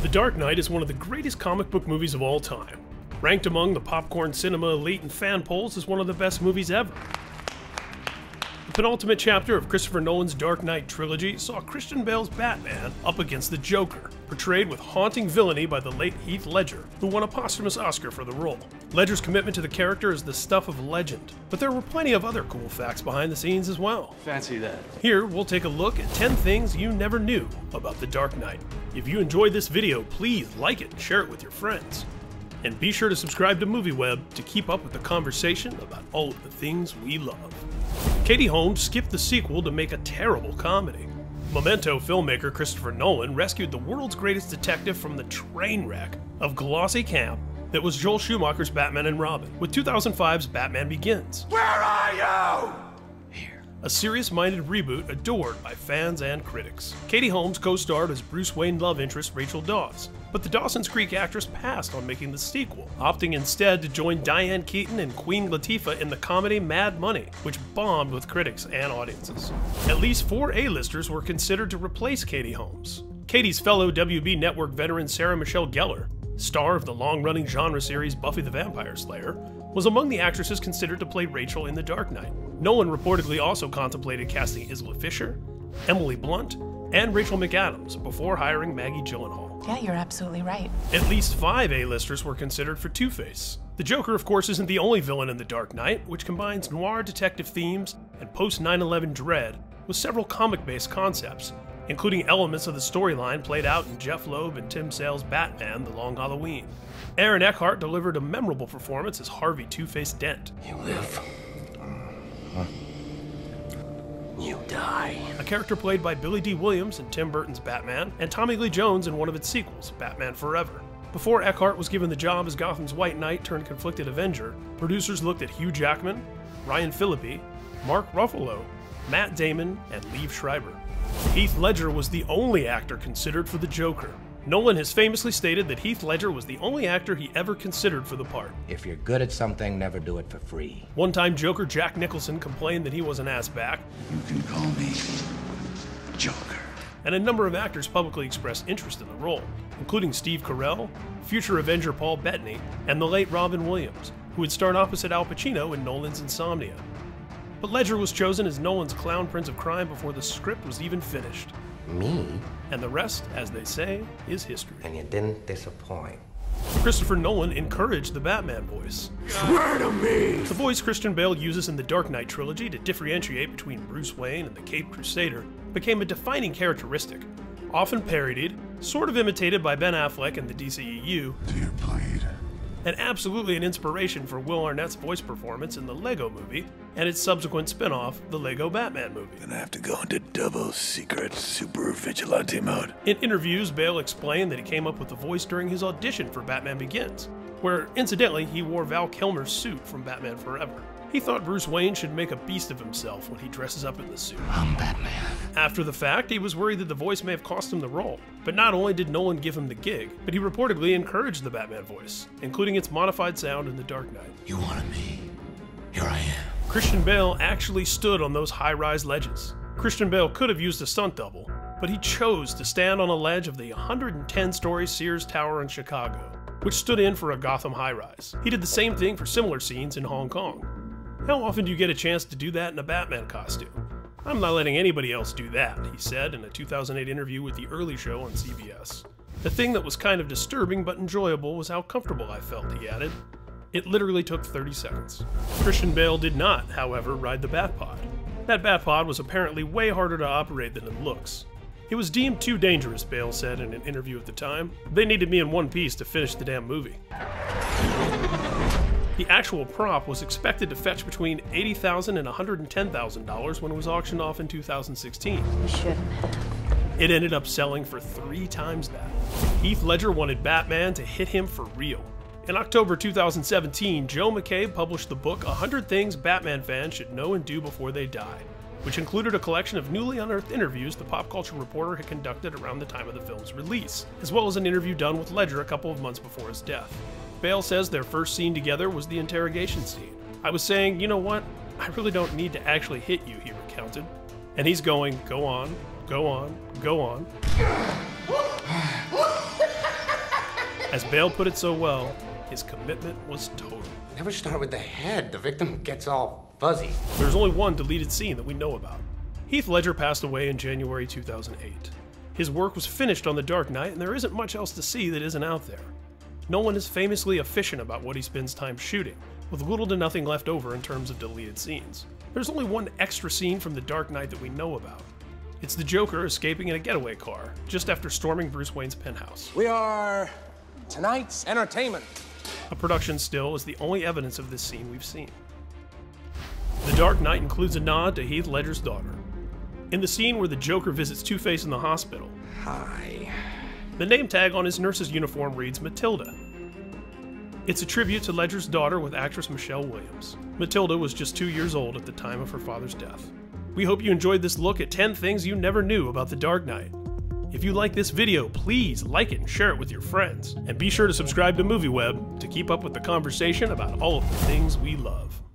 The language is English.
The Dark Knight is one of the greatest comic book movies of all time. Ranked among the popcorn cinema elite and fan polls as one of the best movies ever. The penultimate chapter of Christopher Nolan's Dark Knight trilogy saw Christian Bale's Batman up against the Joker, portrayed with haunting villainy by the late Heath Ledger, who won a posthumous Oscar for the role. Ledger's commitment to the character is the stuff of legend, but there were plenty of other cool facts behind the scenes as well. Fancy that. Here, we'll take a look at 10 things you never knew about The Dark Knight. If you enjoyed this video, please like it and share it with your friends. And be sure to subscribe to MovieWeb to keep up with the conversation about all of the things we love. Katie Holmes skipped the sequel to make a terrible comedy. Memento filmmaker Christopher Nolan rescued the world's greatest detective from the train wreck of glossy camp that was Joel Schumacher's Batman and Robin, with 2005's Batman Begins. Where are you? A serious-minded reboot adored by fans and critics. Katie Holmes co-starred as Bruce Wayne love interest Rachel Dawes, but the Dawson's Creek actress passed on making the sequel, opting instead to join Diane Keaton and Queen Latifah in the comedy Mad Money, which bombed with critics and audiences. At least 4 A-listers were considered to replace Katie Holmes. Katie's fellow WB Network veteran Sarah Michelle Gellar, star of the long-running genre series Buffy the Vampire Slayer, was among the actresses considered to play Rachel in The Dark Knight. Nolan reportedly also contemplated casting Isla Fisher, Emily Blunt, and Rachel McAdams before hiring Maggie Gyllenhaal. Yeah, you're absolutely right. At least 5 A-listers were considered for Two-Face. The Joker, of course, isn't the only villain in The Dark Knight, which combines noir detective themes and post-9/11 dread with several comic-based concepts, including elements of the storyline played out in Jeff Loeb and Tim Sale's Batman: The Long Halloween. Aaron Eckhart delivered a memorable performance as Harvey Two-Face Dent. You live. You die. A character played by Billy D. Williams in Tim Burton's Batman, and Tommy Lee Jones in one of its sequels, Batman Forever. Before Eckhart was given the job as Gotham's White Knight turned conflicted Avenger, producers looked at Hugh Jackman, Ryan Phillippe, Mark Ruffalo, Matt Damon, and Liev Schreiber. Heath Ledger was the only actor considered for the Joker. Nolan has famously stated that Heath Ledger was the only actor he ever considered for the part. If you're good at something, never do it for free. One-time Joker Jack Nicholson complained that he was an ass-back. You can call me Joker. And a number of actors publicly expressed interest in the role, including Steve Carell, future Avenger Paul Bettany, and the late Robin Williams, who would starred opposite Al Pacino in Nolan's Insomnia. But Ledger was chosen as Nolan's clown prince of crime before the script was even finished. Me? And the rest, as they say, is history. And you didn't disappoint. Christopher Nolan encouraged the Batman voice. Swear to me! The voice Christian Bale uses in the Dark Knight trilogy to differentiate between Bruce Wayne and the Caped Crusader became a defining characteristic, often parodied, sort of imitated by Ben Affleck in the DCEU, Do you plead? and absolutely an inspiration for Will Arnett's voice performance in the Lego Movie and its subsequent spin-off, the Lego Batman movie. Gonna have to go into double secret super vigilante mode. In interviews, Bale explained that he came up with the voice during his audition for Batman Begins, where, incidentally, he wore Val Kilmer's suit from Batman Forever. He thought Bruce Wayne should make a beast of himself when he dresses up in the suit. I'm Batman. After the fact, he was worried that the voice may have cost him the role. But not only did Nolan give him the gig, but he reportedly encouraged the Batman voice, including its modified sound in The Dark Knight. You wanted me. Here I am. Christian Bale actually stood on those high-rise ledges. Christian Bale could have used a stunt double, but he chose to stand on a ledge of the 110-story Sears Tower in Chicago, which stood in for a Gotham high-rise. He did the same thing for similar scenes in Hong Kong. How often do you get a chance to do that in a Batman costume? I'm not letting anybody else do that, he said in a 2008 interview with The Early Show on CBS. The thing that was kind of disturbing but enjoyable was how comfortable I felt, he added. It literally took 30 seconds. Christian Bale did not, however, ride the Batpod. That Batpod was apparently way harder to operate than it looks. It was deemed too dangerous, Bale said in an interview at the time. They needed me in one piece to finish the damn movie. The actual prop was expected to fetch between $80,000 and $110,000 when it was auctioned off in 2016. You shouldn't. It ended up selling for 3 times that. Heath Ledger wanted Batman to hit him for real. In October 2017, Joe McCabe published the book 100 Things Batman Fans Should Know and Do Before They Die, which included a collection of newly unearthed interviews the Pop Culture Reporter had conducted around the time of the film's release, as well as an interview done with Ledger a couple of months before his death. Bale says their first scene together was the interrogation scene. I was saying, you know what? I really don't need to actually hit you, he recounted. And he's going, go on, go on, go on. As Bale put it so well, his commitment was total. Never start with the head. The victim gets all fuzzy. There's only one deleted scene that we know about. Heath Ledger passed away in January 2008. His work was finished on The Dark Knight, and there isn't much else to see that isn't out there. Nolan is famously efficient about what he spends time shooting, with little to nothing left over in terms of deleted scenes. There's only one extra scene from The Dark Knight that we know about. It's the Joker escaping in a getaway car, just after storming Bruce Wayne's penthouse. We are tonight's entertainment. A production still is the only evidence of this scene we've seen. The Dark Knight includes a nod to Heath Ledger's daughter. In the scene where the Joker visits Two-Face in the hospital, Hi. the name tag on his nurse's uniform reads Matilda. It's a tribute to Ledger's daughter with actress Michelle Williams. Matilda was just 2 years old at the time of her father's death. We hope you enjoyed this look at 10 things you never knew about The Dark Knight. If you like this video, please like it and share it with your friends. And be sure to subscribe to MovieWeb to keep up with the conversation about all of the things we love.